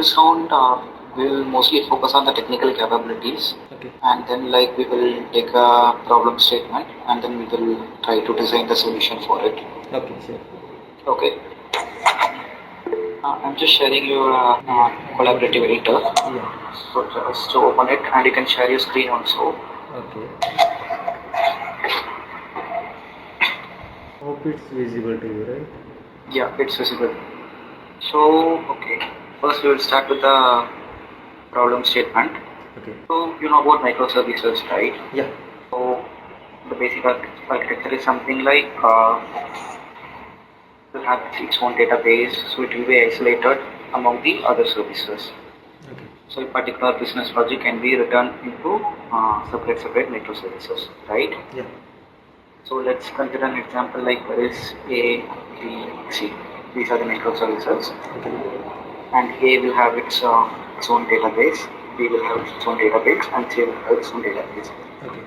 This round we'll mostly focus on the technical capabilities, Okay. and then like we will take a problem statement and then we will try to design the solution for it. Okay, sure. Okay. I'm just sharing your collaborative editor. Yeah. So just to open it, and you can share your screen also. Okay. Hope it's visible to you, right? Yeah, it's visible. So, okay. First, we will start with the problem statement. Okay. So, you know about microservices, right? Yeah. So, the basic architecture is something like will have its own database, so it will be isolated among the other services. Okay. So, a particular business logic can be written into separate microservices, right? Yeah. So let's consider an example like there is A, B, C. These are the microservices. Okay. And A will have its own database, B will have its own database, and C will have its own database. Okay.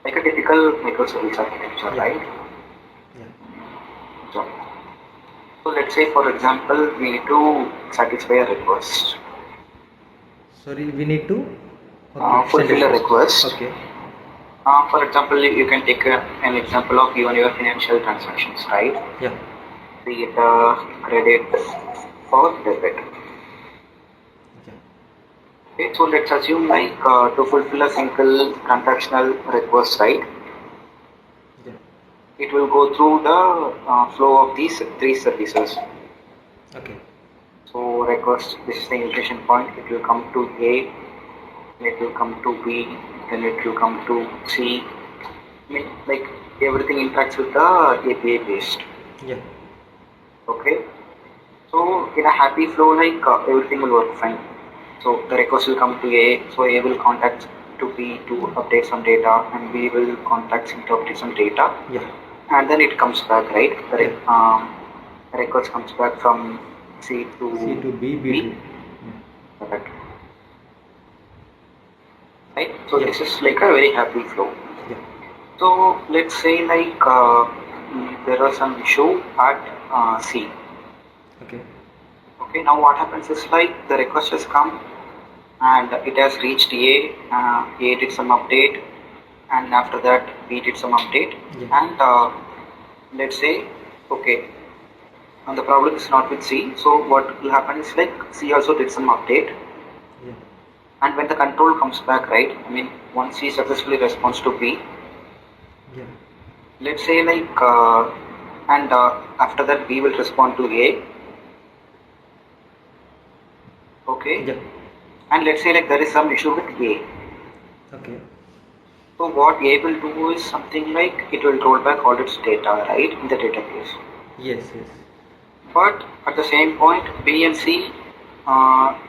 Like a typical microservice architecture, Yeah. right? Yeah. So let's say, for example, we need to satisfy a request. Sorry, we need to Fulfill a request. Okay. For example, you can take an example of even your financial transactions, right? Yeah. Be it credit or debit. Yeah. Okay, so let's assume like to fulfill a single transactional request, right? Yeah. It will go through the flow of these three services. Okay. So request, this is the initiation point. It will come to A, it will come to B, then it will come to C. I mean, like everything interacts with the API based. Yeah. Okay. So in a happy flow, like everything will work fine. So the request will come to A, so A will contact to B to update some data, and B will contact C to update some data. Yeah. And then it comes back, right? The request comes back from C to B, B to Correct. Right? So this is like a very happy flow. Yeah. So let's say like there was some issue at C. Okay. Okay, now what happens is like the request has come and it has reached A, A did some update, and after that B did some update, and let's say, okay, and the problem is not with C, so what will happen is like C also did some update, Yeah. and when the control comes back, right, I mean once C successfully responds to B, Yeah. let's say like and after that B will respond to A. Okay. Yeah. And let's say like there is some issue with A. Okay. So what A will do is something like it will roll back all its data, right, in the database. Yes. Yes. But at the same point, B and C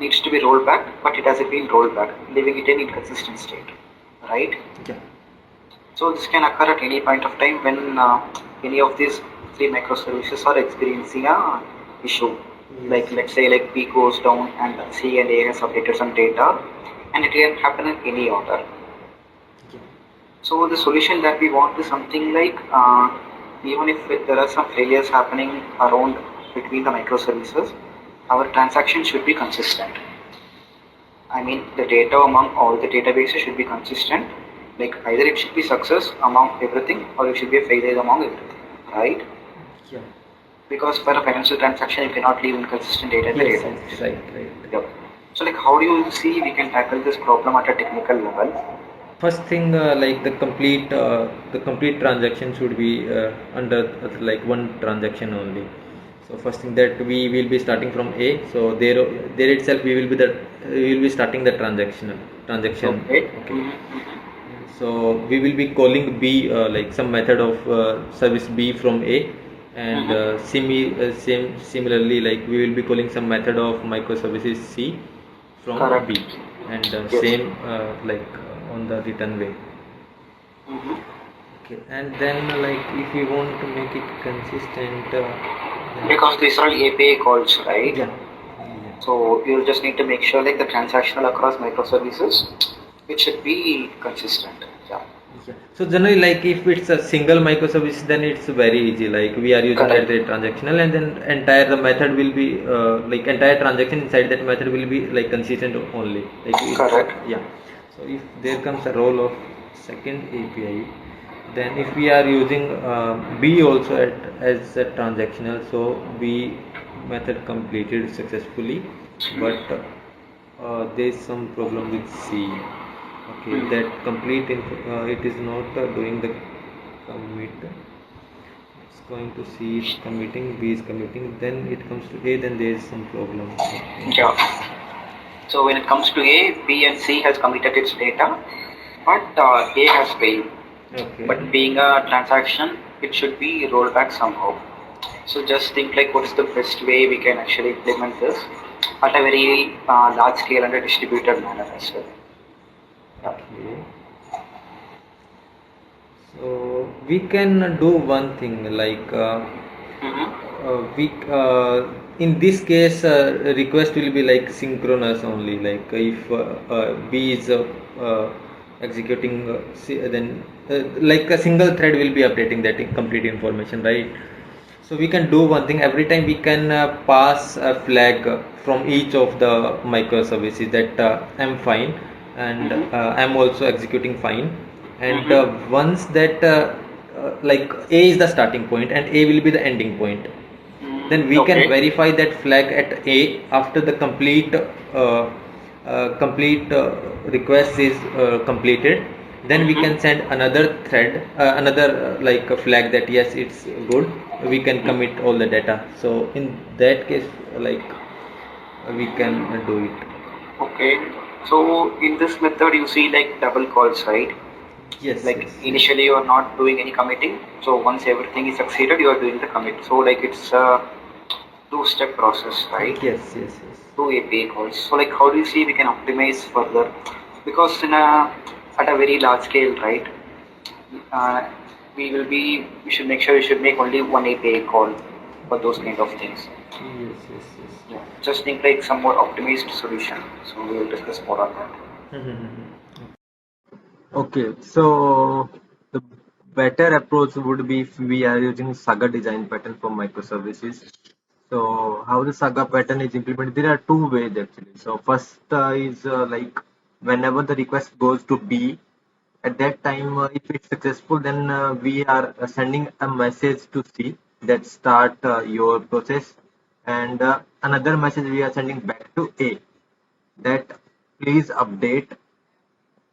needs to be rolled back, but it hasn't been rolled back, leaving it in inconsistent state, right? Yeah. So this can occur at any point of time when any of these three microservices are experiencing a issue. Yes. Like let's say like B goes down and C and A has updated some data, and it can happen in any order. Yeah. So the solution that we want is something like even if there are some failures happening around between the microservices, our transaction should be consistent. I mean the data among all the databases should be consistent. Like either it should be success among everything or it should be a failure among everything, right? Yeah. Because for a financial transaction you cannot leave inconsistent data in the Yes. database. Right. Yep. So like how do you see we can tackle this problem at a technical level? First thing, like the complete transaction should be under like one transaction only. So first thing that we will be starting from A. So there itself we will be starting the transaction. Okay. So we will be calling B like some method of service B from A, and similarly like we will be calling some method of microservices C from Correct. B, and Yes. same like on the return way. Okay, and then like if we want to make it consistent, because these are all API calls, right? Yeah. So you'll just need to make sure like the transactional across microservices, it should be consistent. Yeah. Yeah. So generally, like if it's a single microservice, then it's very easy. Like we are using Correct. that rate transactional, and then entire the method will be like entire transaction inside that method will be like consistent only. Like it, Correct. yeah. So if there comes a role of second API, then if we are using B also as a transactional, so B method completed successfully, but there is some problem with C. Okay, that complete it is not doing the commit. It's going to C is committing, B is committing, then it comes to A, then there is some problem. Okay. Yeah. So when it comes to A, B and C has committed its data, but A has failed. Okay. But being a transaction, it should be rolled back somehow. So just think like what is the best way we can actually implement this at a very large scale and a distributed manner as well. Yeah. Okay. So we can do one thing like we in this case request will be like synchronous only. Like if B is executing, then like a single thread will be updating that complete information, right? So we can do one thing. Every time we can pass a flag from each of the microservices that I'm fine and I'm also executing fine. And once that like A is the starting point and A will be the ending point, then we can verify that flag at A after the complete request is completed. Then we can send another thread, another like a flag that yes, it's good. We can commit all the data. So in that case, like we can do it. Okay. So in this method, you see like double calls, right? Yes. Like yes. initially you are not doing any committing. So once everything is succeeded, you are doing the commit. So like it's a two-step process, right? Yes. Yes. Yes. Two API calls. So like how do you see we can optimize further? Because in a at a very large scale, right? We should make sure we should make only one API call for those kind of things. Yes. Yes. Yes. Yeah. Just think like some more optimized solution. So we will discuss more on that. Okay, so the better approach would be if we are using Saga design pattern for microservices. So how the Saga pattern is implemented, there are two ways actually. So first is like whenever the request goes to B, at that time if it's successful, then we are sending a message to C that start your process, and another message we are sending back to A that please update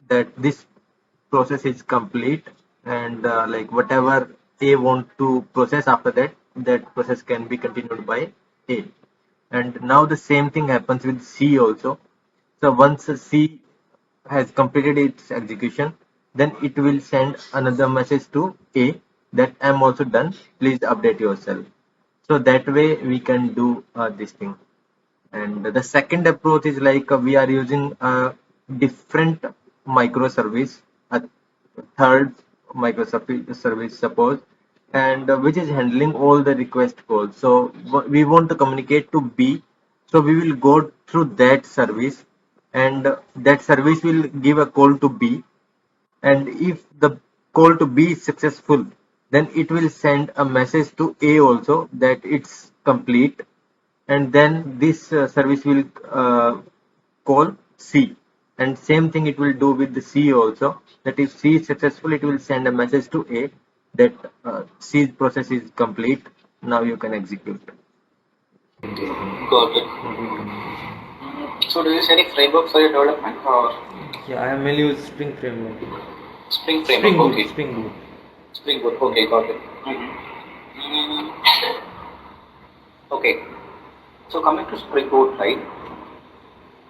that this process is complete, and like whatever A want to process after that, that process can be continued by A. And now the same thing happens with C also. So once C has completed its execution, then it will send another message to A that I'm also done, please update yourself. So that way we can do this thing. And the second approach is like we are using a different microservice, a third microservice suppose, and which is handling all the request calls. So we want to communicate to B, so we will go through that service, and that service will give a call to B, and if the call to B is successful, then it will send a message to A also that it's complete, and then this service will call C, and same thing it will do with the C also, that if C is successful, it will send a message to A that C's process is complete, now you can execute. Got it. So do you use any framework for your development or? Yeah, I may use Spring framework. Spring framework. Okay. Springboot. Springboot. Okay, got it. Okay. So coming to Springboot, right?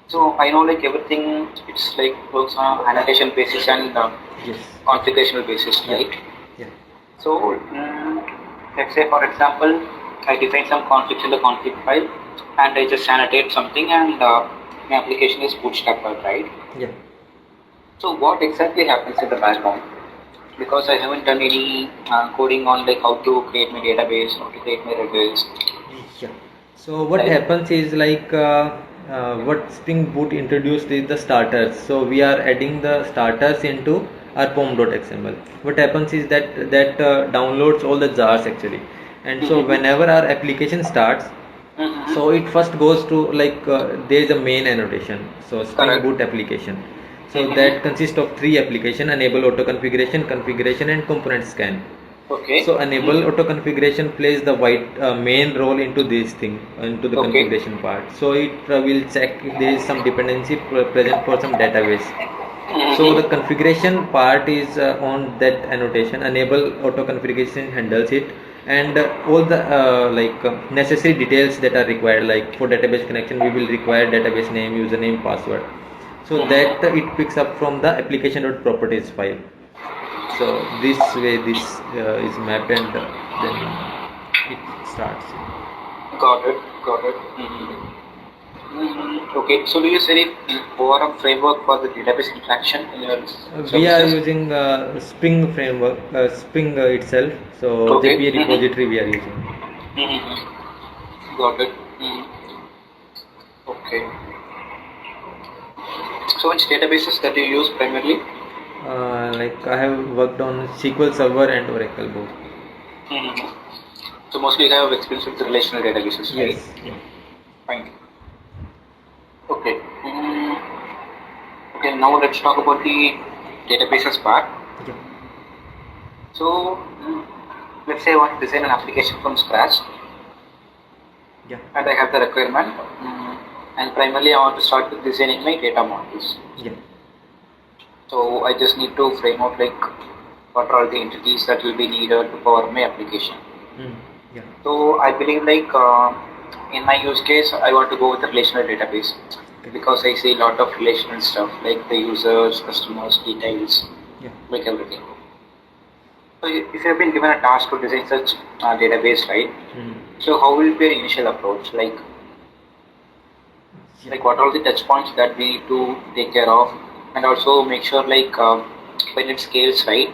So I know like everything, it's like works on annotation basis and Yes. configurational basis, right? Yeah. So let's say for example, I define some conflicts in the config file and I just annotate something and my application is bootstrapped, right? Yeah. So what exactly happens in the background? Because I haven't done any coding on like how to create my database, how to create my Redis. Yeah. So what happens is like what Spring Boot introduced is the starters. So we are adding the starters into our pom.xml. What happens is that downloads all the jars actually, and so whenever our application starts, so it first goes to like there is a main annotation, so Springboot application. So that consists of 3 application: enable auto configuration, configuration, and component scan. Okay. So enable auto configuration plays the main role into this thing, into the configuration part. So it will check if there is some dependency present for some database. So the configuration part is on that annotation. Enable auto configuration handles it, and all the necessary details that are required, like for database connection we will require database name, username, password. So that it picks up from the application.properties file. So this way this is mapped, and then it starts. Got it. Okay, so do you use any ORM framework for the database interaction in your We are services? using Spring framework, Spring itself. So Okay. JPA repository we are using. Got it. Okay. So which databases that you use primarily? Like I have worked on SQL Server and Oracle both. So mostly you have experience with relational databases, right? Yes. Fine. Okay. Okay, now let's talk about the databases part. Yeah. So let's say I want to design an application from scratch, Yeah. and I have the requirement, and primarily I want to start with designing my data models. Yeah. So I just need to frame out like what are all the entities that will be needed to power my application. Yeah. So I believe like in my use case I want to go with a relational database because I see a lot of relational stuff like the users, customers, details, Yeah. like everything. So if you have been given a task to design such database, right? So how will be your initial approach? Like what are the touch points that we need to take care of, and also make sure like when it scales, right,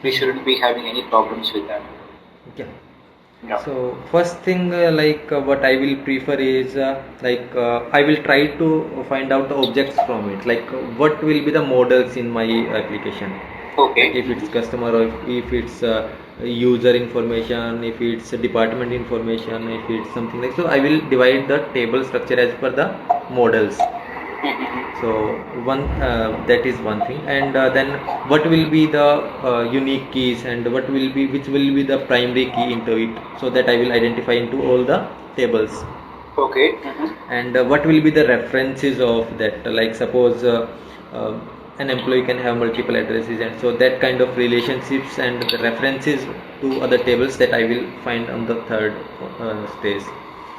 we shouldn't be having any problems with that. Yeah. Yeah. So first thing, what I will prefer is I will try to find out the objects from it. Like what will be the models in my application? Okay. If it's customer, or if it's user information, if it's department information, if it's something like so, I will divide the table structure as per the models. So one that is one thing, and then what will be the unique keys, and which will be the primary key into it, so that I will identify into all the tables. Okay. And what will be the references of that, like suppose an employee can have multiple addresses, and so that kind of relationships and the references to other tables that I will find on the third stage.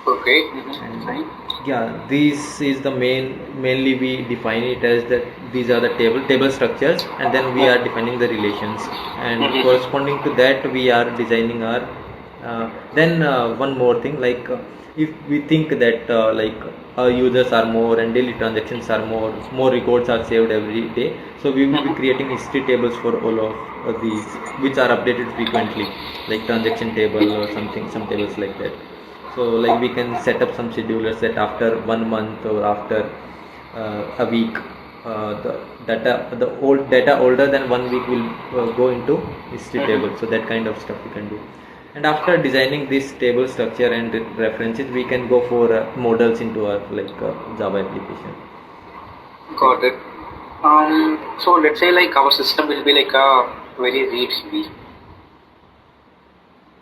Okay. And yeah, this is the mainly we define it as that these are the table structures, and then we are defining the relations, and corresponding to that we are designing our then one more thing, like if we think that our users are more and daily transactions are more records are saved every day, so we will be creating history tables for all of these, which are updated frequently, like transaction table or some tables like that. So like we can set up some schedulers that after 1 month or after a week, the old data older than 1 week will go into history table. So that kind of stuff we can do. And after designing this table structure and references, we can go for models into our Java application. Got it. So let's say like our system will be like a very read heavy.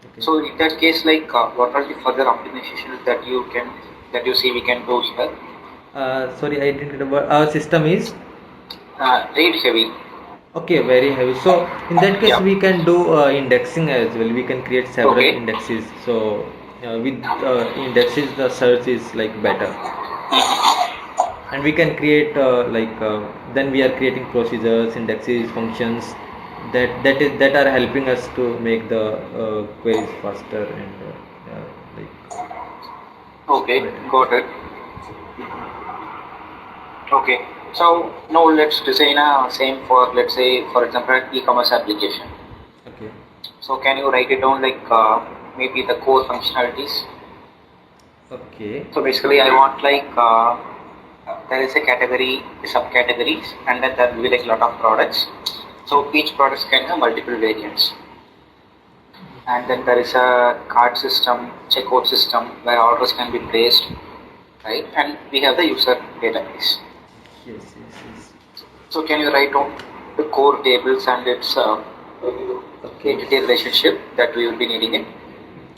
Okay. So in that case, like what are the further optimizations that you see we can do here? Sorry, I didn't remember. Our system is read heavy. okay, very heavy. So in that case, we can do indexing as well. We can create several indexes. So with indexes, the search is like better, and we can create then we are creating procedures, indexes, functions that are helping us to make the queries faster and Okay, got it. Okay, so now let's design a same for, let's say, for example, an e-commerce application. Okay. So can you write it down like maybe the core functionalities? Okay. So basically I want like there is a category, subcategories, and then there will be like a lot of products. So each product can have multiple variants. And then there is a card system, checkout system where orders can be placed, right? And we have the user database. Yes, yes, yes. So can you write down the core tables and its entity relationship that we will be needing it?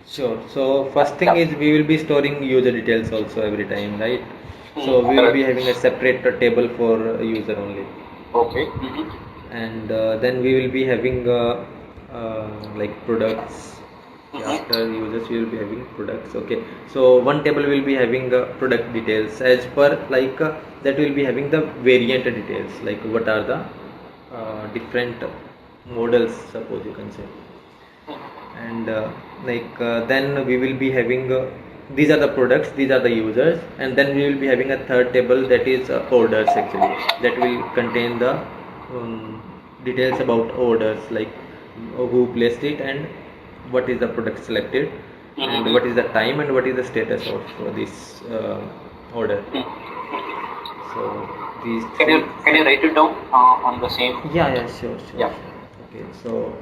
Sure. So first thing is we will be storing user details also every time, right? So we will be having a separate table for user only. Okay. And then we will be having like products. After users we will be having products. Okay, so one table will be having product details as per like that will be having the variant details, like what are the different models, suppose you can say. And then we will be having these are the products, these are the users, and then we will be having a third table that is orders, actually, that will contain the details about orders, like who placed it and what is the product selected, and what is the time and what is the status of this order. So these can you write it down on the same? Yeah, sure. Yeah. Okay, so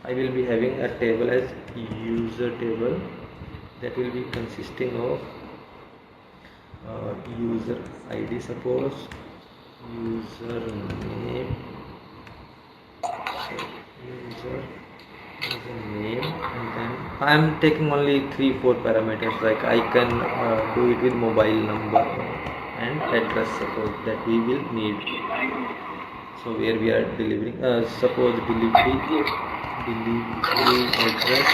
I will be having a table as user table that will be consisting of user ID, suppose, user name, user name, and then I am taking only 3-4 parameters, like I can do it with mobile number and address, suppose, that we will need. So where we are delivering, suppose delivery address and billing address.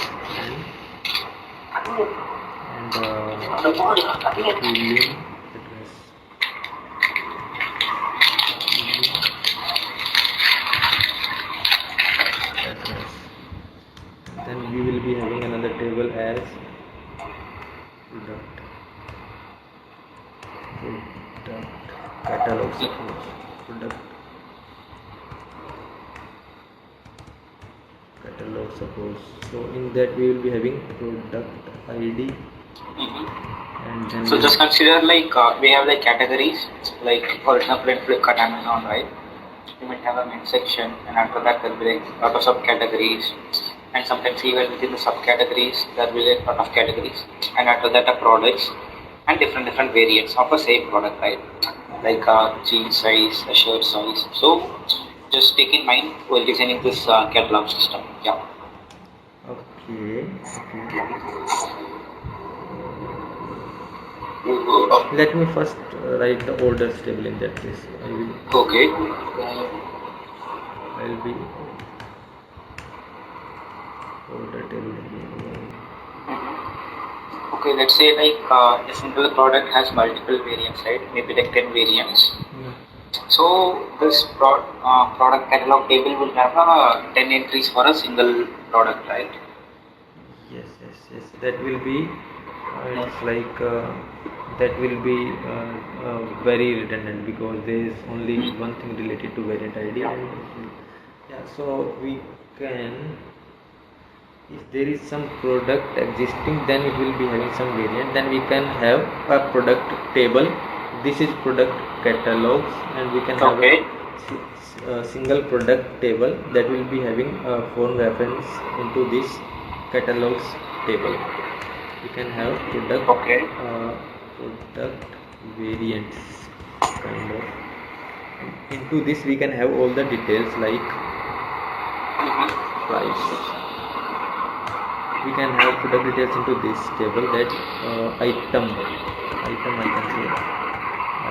Then we will be having another table as product catalog, suppose, product catalog, suppose. So in that we will be having product ID. And then so just consider like we have like categories, like for example in Flipkart, Amazon, right? You might have a main section, and after that there will be a lot of subcategories, and sometimes even within the subcategories there will be a lot of categories, and after that are products and different variants of the same product, right? Like jean size, a shirt size. So just take in mind while designing this catalog system. Yeah. Okay. Let me first write the orders table in that case. I will. Okay. I will be order table. Okay, let's say like a single product has multiple variants, right? Maybe like 10 variants. So this product catalog table will have 10 entries for a single product, right? Yes. That will be. It's like that will be very redundant, because there is only one thing related to variant ID. And so we can, if there is some product existing, then it will be having some variant, then we can have a product table. This is product catalogs, and we can have a single product table that will be having a phone reference into this catalogs table. We can have product variants, kind of. Into this we can have all the details like price. We can have product details into this table, that item I can say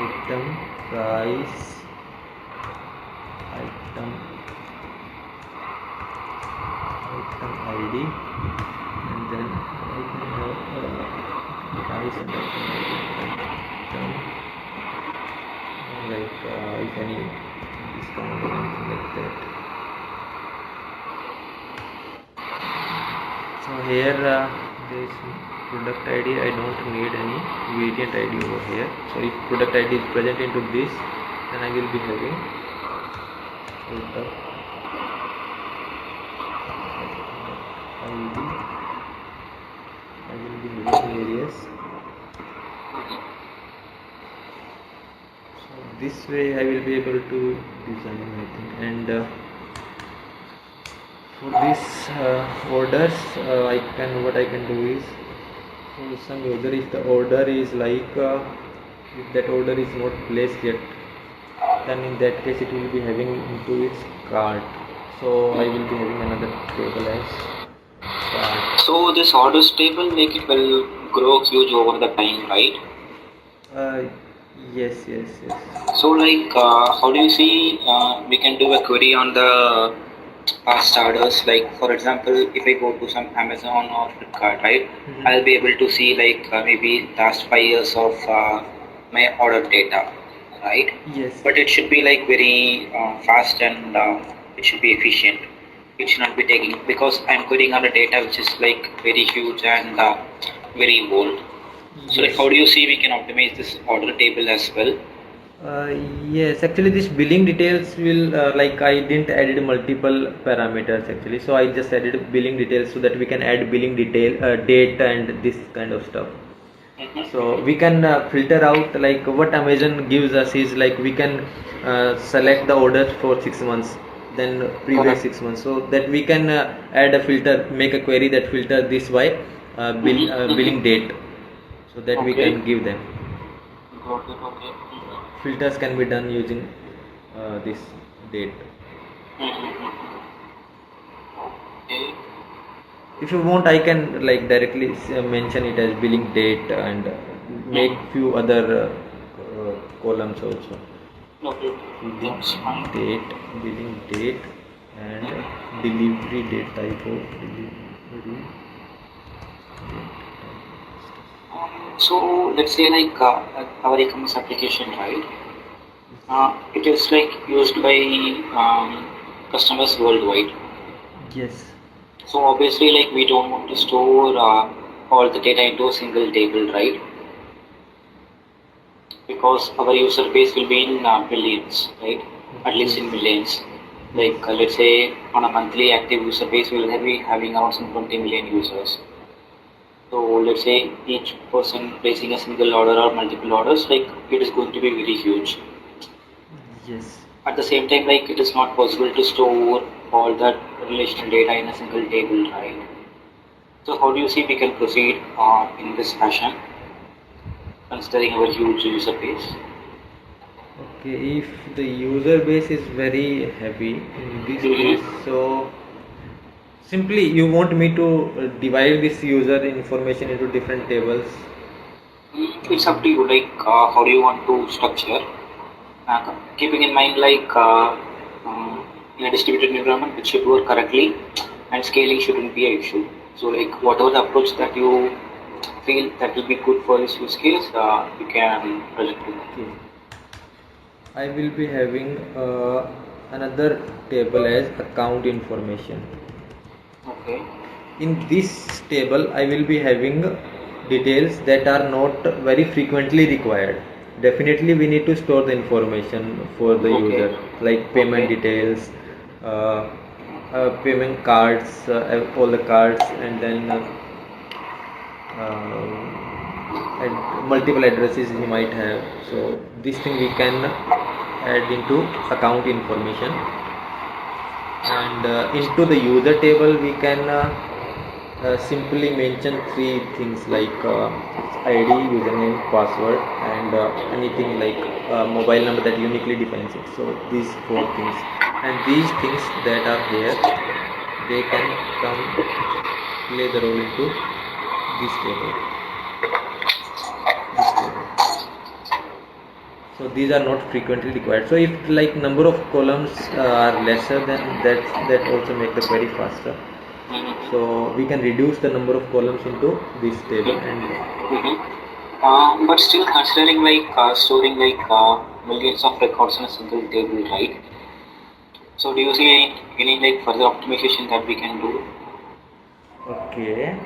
item price, item ID, and then I can have price and item, like if any discount or anything like that. So here there is product ID. I don't need any variant ID over here. So if product ID is present into this, then I will be having product ID. I will be having various. So this way I will be able to design, I think. And For this orders, what I can do is, for some user, if the order is like if that order is not placed yet, then in that case it will be having into its cart. So I will be having another table as cart. So this orders table make it will grow huge over the time, right? Uh, yes, yes, yes. So like how do you see we can do a query on the starters? Like for example, if I go to some Amazon or Flipkart, right, I'll be able to see like maybe last 5 years of my order data, right? Yes. But it should be like very fast and it should be efficient. It should not be taking because I'm querying on the data which is like very huge and very old. So like Yes. how do you see we can optimize this order table as well? Yes, actually this billing details will like I didn't added multiple parameters actually, so I just added billing details so that we can add billing detail date and this kind of stuff. So we can filter out like what Amazon gives us is like we can select the orders for 6 months, then previous 6 months, so that we can add a filter, make a query that filter this by billing date, so that we can give them. Got it, okay. Filters can be done using this date. Okay. If you want, I can like directly mention it as billing date and make few other columns also. Okay. That's fine. Date, billing date, and delivery date type of delivery. So let's say like our e-commerce application, right? It is like used by customers worldwide. Yes. So obviously, like we don't want to store all the data into a single table, right? Because our user base will be in billions, right? At least in millions. Like let's say on a monthly active user base, we will be having around some 20 million users. So let's say each person placing a single order or multiple orders, like it is going to be very huge. Yes. At the same time, like it is not possible to store all that relational data in a single table, right? So how do you see we can proceed in this fashion, considering our huge user base? Okay, if the user base is very heavy in this case, so simply you want me to divide this user information into different tables. It's up to you. Like how do you want to structure? Keeping in mind like in a distributed environment, it should work correctly, and scaling shouldn't be an issue. So like whatever the approach that you feel that will be good for this use case, you can project it. Okay. I will be having another table as account information. Okay. In this table, I will be having details that are not very frequently required. Definitely, we need to store the information for the user, like payment details, payment cards, all the cards, and then multiple addresses he might have. So this thing we can add into account information, and into the user table we can simply mention three things like ID, username, password, and anything like mobile number that uniquely defines it. So these four things, and these things that are here, they can come play the role into this table. So these are not frequently required. So if like number of columns are lesser, then that also make the query faster. So we can reduce the number of columns into this table and but still considering like storing like millions of records in a single table, right? So do you see any like further optimization that we can do? okay.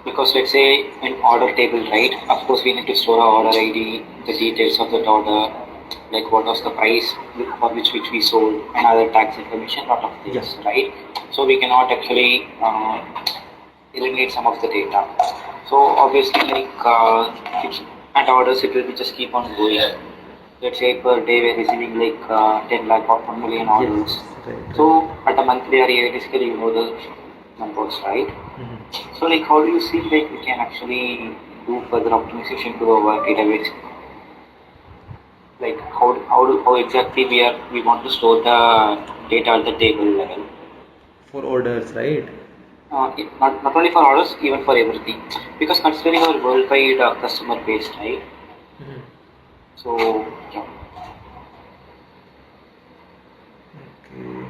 Because let's say in order table, right? Of course we need to store our order ID, the details of that order, like what was the price for which we sold, and other tax information, lot of things, right? So we cannot actually eliminate some of the data. So obviously like at orders it will be just keep on going. let's say per day we're receiving like 10 lakh or 1 million orders. Yes, right, So right. at a monthly or yearly, you know the numbers, right? Mhm. So like how do you see like we can actually do further optimization to our database? Like how exactly we want to store the data at the table level? For orders, right? Not only for orders, even for everything. Because considering our worldwide customer base, right? Mhm. So yeah. Okay.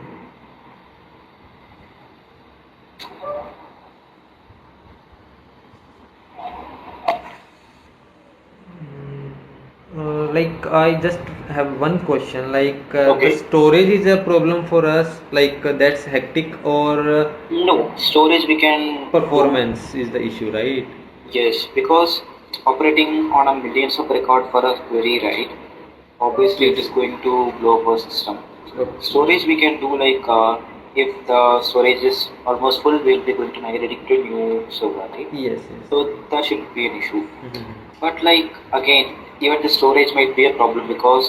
Like I just have one question. Like the Okay. storage is a problem for us. Like that's hectic, or No, storage we can do. performance is the issue, right? Yes, because operating on a millions of record for us query, right? Obviously, it Yes. is going to blow up our system. Okay. Storage we can do like if the storage is almost full, we'll be going to migrate it to a new server, right? Yes. Yes. So that should be an issue. Mhm. But like again, even the storage might be a problem because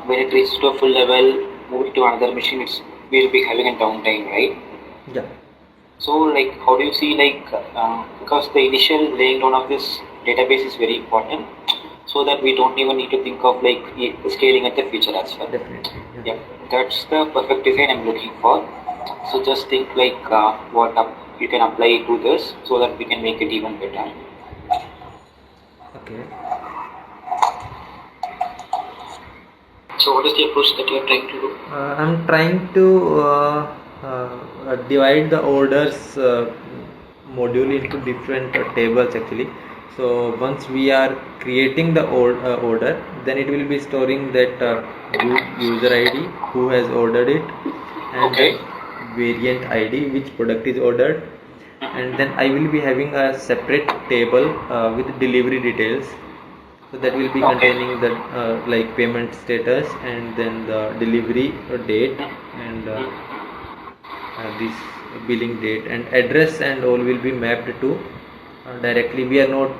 when it reaches to a full level, moving to another machine, we'll be having a downtime, right? Yeah. So like, how do you see like because the initial laying down of this database is very important, so that we don't even need to think of like scaling at the future as well. Definitely. Yeah. Yeah, that's the perfect design I'm looking for. So just think like you can apply to this so that we can make it even better. Okay. So what is the approach that you are trying to do? I'm trying to divide the orders module into different tables actually. So once we are creating the order, then it will be storing that user ID who has ordered it, and Okay. then variant ID which product is ordered, and then I will be having a separate table with delivery details. So that will be Okay. containing the like payment status, and then the delivery date, and this billing date and address, and all will be mapped to directly. We are not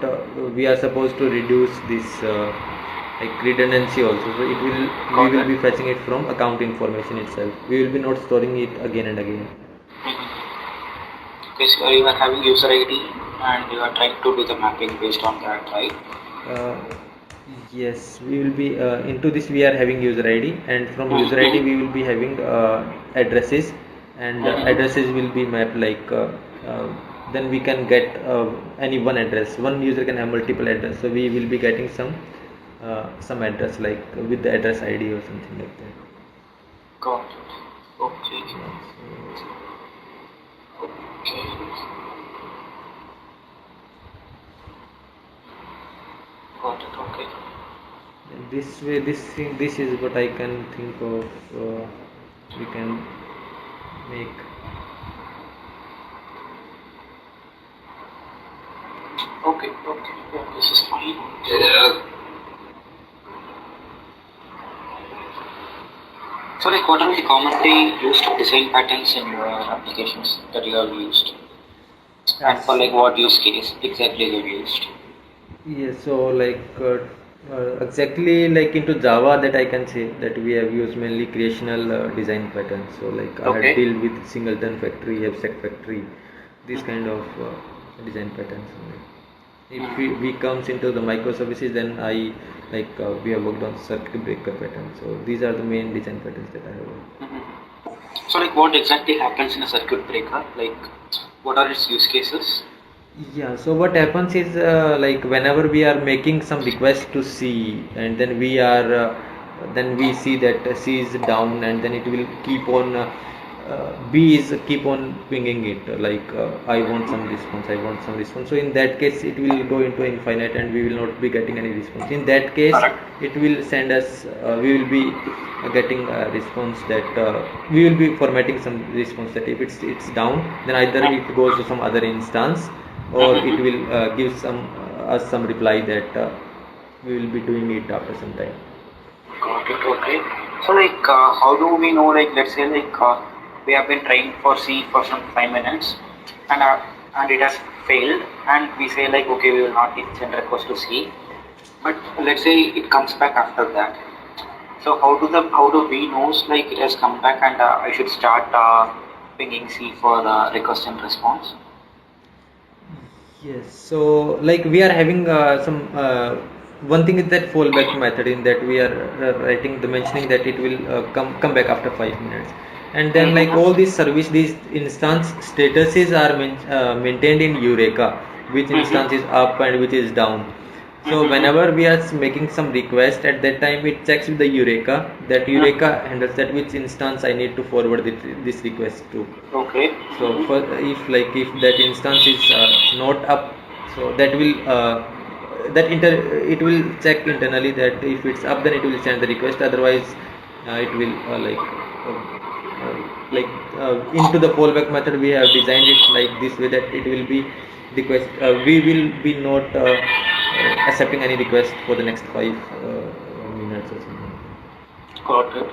we are supposed to reduce this like redundancy also. So it will we will be fetching it from account information itself. We will be not storing it again and again. Okay, so you are having user ID and you are trying to do the mapping based on that, right? Uh, yes, we will be into this. We are having user ID, and from user ID we will be having addresses, and addresses will be mapped like then we can get any one address. One user can have multiple address, so we will be getting some address like with the address ID or something like that. Got it. Okay. Yeah, Okay. Got it. Okay. and this way, this is what I can think of. We can make. Okay. Okay. Yeah, this is fine. Yeah. So, like, what are the commonly used design patterns in your applications that you have used, and for like what use case exactly you have used? Yes, so like exactly like into Java, that I can say that we have used mainly creational design patterns. So like I had Okay. dealt with singleton factory, abstract factory, these kind of design patterns only. If we comes into the microservices, then I like we have worked on circuit breaker pattern. So these are the main design patterns that I have worked. So, like, what exactly happens in a circuit breaker? Like, what are its use cases? Yeah, so what happens is like whenever we are making some request to C, and then then we see that C is down, and then it will keep on B is keep on pinging it like I want some response, I want some response. So in that case it will go into infinite, and we will not be getting any response. In that case it will send us we will be getting a response that we will be formatting some response that if it's down, then either it goes to some other instance, or it will give us some reply that we will be doing it after some time. Got it. Okay. So, like, how do we know? Like, let's say, like, we have been trying for C for some 5 minutes, and it has failed, and we say like, okay, we will not send request to C. But let's say it comes back after that. So how do we knows like it has come back and I should start pinging C for request and response? Yes, so like we are having some one thing is that fallback method, in that we are writing the mentioning that it will come back after 5 minutes, and then like all these service, these instance statuses are maintained in Eureka, which instance is up and which is down. So whenever we are making some request, at that time it checks with the Eureka, that Eureka handles that which instance I need to forward this request to. Okay. So for, if that instance is not up, so that will it will check internally that if it's up, then it will send the request. Otherwise, it will into the fallback method we have designed it like this way, that it will be request. We will be not accepting any request for the next 5 minutes or something. Got it.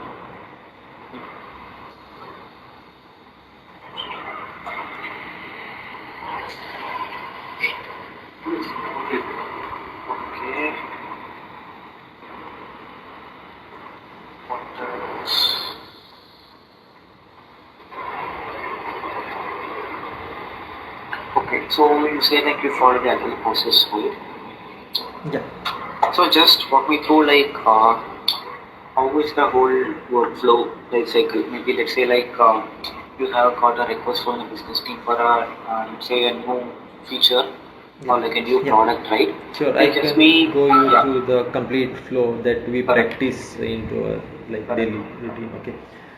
Okay. What else? Okay, so you say like you follow the agile process, right? Yeah. So just walk me through like how is the whole workflow life cycle? Maybe let's say like you have got a request from the business team for a say a new feature or like a new product, right? Sure, Like I just can go you through the complete flow that we practice into our like daily routine. Okay,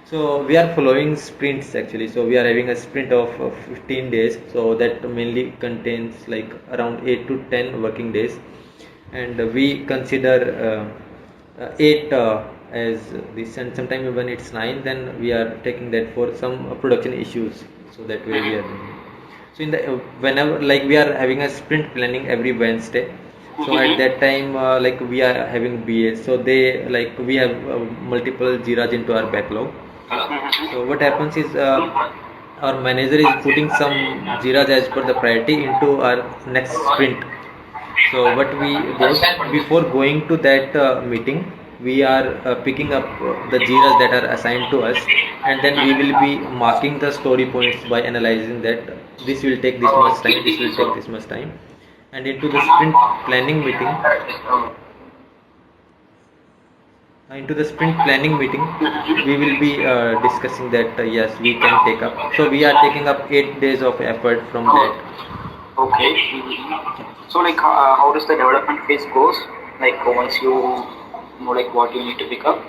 so we are following sprints actually. So we are having a sprint of 15 days. So that mainly contains like around 8 to 10 working days, and we consider 8 as this, and sometime when it's 9, then we are taking that for some production issues. So that way we are doing it. So in the whenever like we are having a sprint planning every Wednesday. So at that time like we are having BAs. So they like we have multiple Jiras into our backlog. So what happens is our manager is putting some Jiras as per the priority into our next sprint. So what we do before going to that meeting, we are picking up the Jiras that are assigned to us, and then we will be marking the story points by analyzing that this will take this much time, this will take this much time, and into the sprint planning meeting. We will be discussing that yes, we can take up. So we are taking up 8 days of effort from that. Okay. So like how does the development phase goes? Like once you know like what you need to pick up?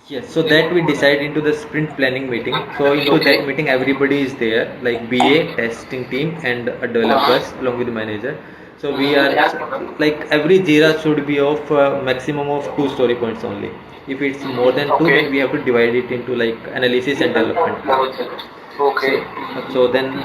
Yes, so that we decide into the sprint planning meeting. So into that meeting everybody is there, like BA, testing team and developers along with the manager. So we are like every Jira should be of maximum of 2 story points only. If it's more than 2, then we have to divide it into like analysis and development. Okay. So then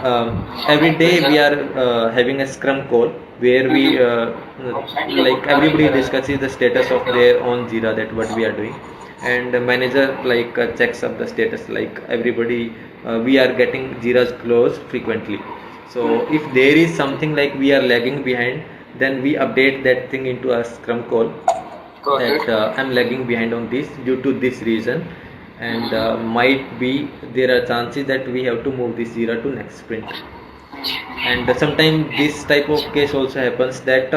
every day we are having a scrum call where we like everybody discusses the status of their own Jira, that what we are doing, and the manager like checks up the status, like everybody we are getting Jira's close frequently. So if there is something like we are lagging behind, then we update that thing into a scrum call that I'm lagging behind on this due to this reason, and might be there are chances that we have to move this Jira to next sprint. And sometimes this type of case also happens that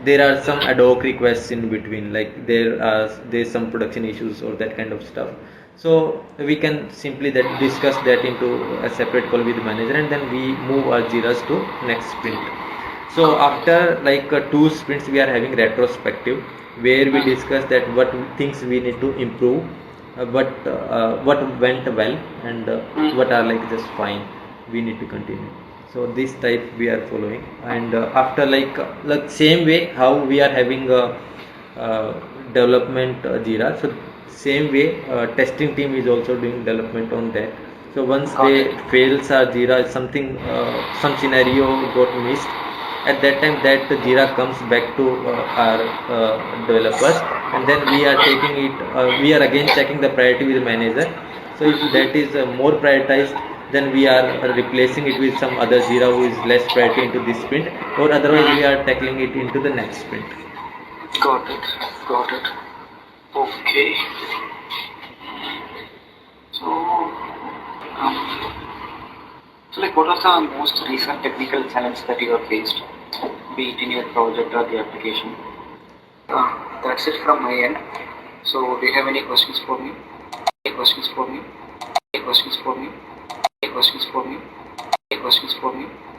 there are some ad hoc requests in between, like there's some production issues or that kind of stuff. So we can simply discuss that into a separate call with the manager, and then we move our Jiras to next sprint. So after like 2 sprints we are having retrospective, where we discuss that what things we need to improve, what went well, and what are like just fine, we need to continue. So this type we are following, and after like same way how we are having development Jira, so same way testing team is also doing development on that. So once they fails our Jira, something some scenario got missed, at that time that Jira comes back to our developers, and then we are taking it, we are again checking the priority with the manager. So if that is more prioritized, then we are replacing it with some other Jira who is less priority into this sprint, or otherwise we are tackling it into the next sprint. Got it. Got it. Okay. So, so like, what was the most recent technical challenge that you have faced, be it in your project or the application? That's it from my end. So, do you have any questions for me? Any questions for me? Any questions for me? Any questions for me? Any questions for me?